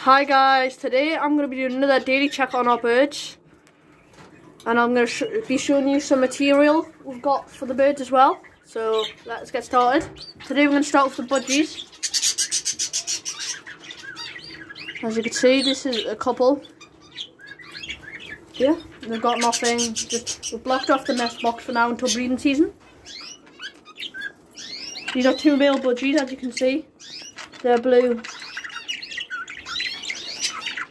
Hi guys, today I'm going to be doing another daily check on our birds, and I'm going to be showing you some material we've got for the birds as well. So let's get started. Today we're going to start with the budgies. As you can see, this is a couple. Yeah, they've got nothing, we've blocked off the nest box for now until breeding season. These are two male budgies, as you can see. They're blue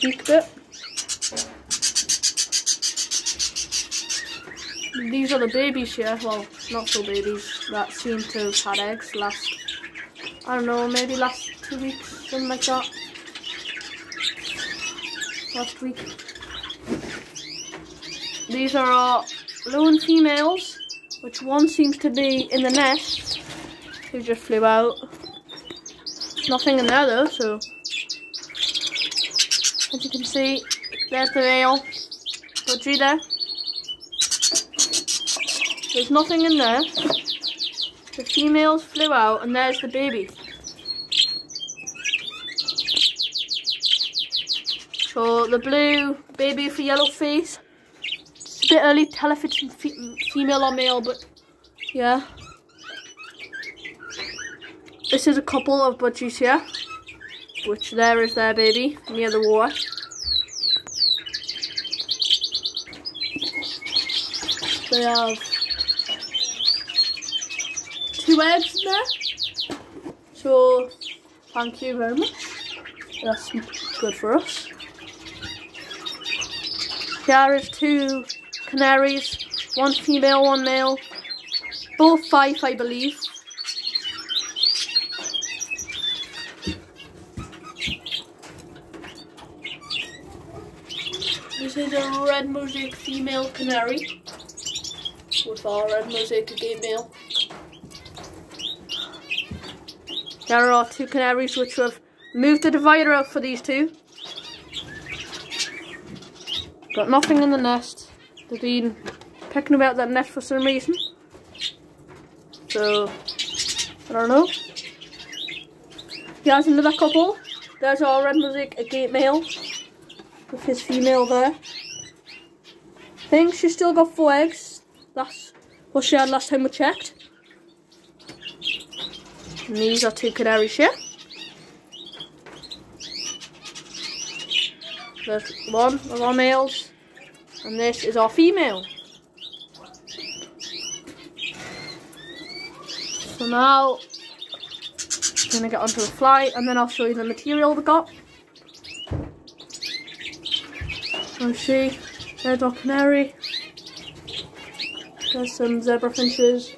beak bit. These are the babies here, well, not so babies, that seem to have had eggs last, I don't know, maybe last 2 weeks, something like that. Last week. These are our lone females, which one seems to be in the nest, who just flew out. Nothing in there though, so as you can see, there's the male budgie there. There's nothing in there. The females flew out, and there's the baby. So the blue baby with a yellow face. It's a bit early to tell if it's female or male, but yeah. This is a couple of budgies here, which there is their baby near the water. They have 2 eggs in there, so thank you very much. That's good for us. Here is 2 canaries, one female, one male, both 5 I believe. This is a red mosaic female canary with our red mosaic agape male. There are 2 canaries which have moved the divider out for these 2. Got nothing in the nest. They've been pecking about that nest for some reason. So, I don't know. Here's another couple. There's our red mosaic agape male with his female there. I think she's still got 4 eggs. That's what she had last time we checked. And these are 2 canaries here. There's one of our males, and this is our female. So now, I'm going to get onto the fly, and then I'll show you the material we got. So see, there's our canary. There's some zebra finches.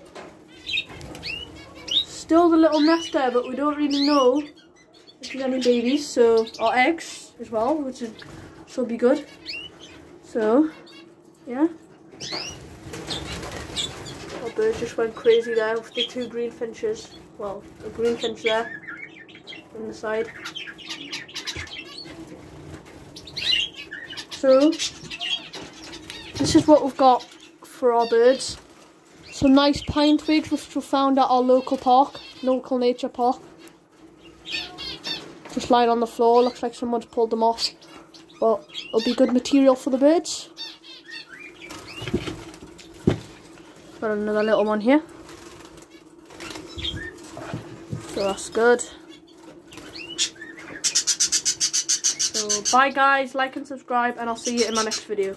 Still the little nest there, but we don't really know if there's any babies. So our eggs as well, which should be good. So yeah, our bird just went crazy there with the 2 green finches. Well, a green finch there on the side. So this is what we've got for our birds. Some nice pine twigs which we found at our local nature park. Just lying on the floor, looks like someone's pulled them off. But it'll be good material for the birds. Got another little one here. So that's good. So bye guys, like and subscribe, and I'll see you in my next video.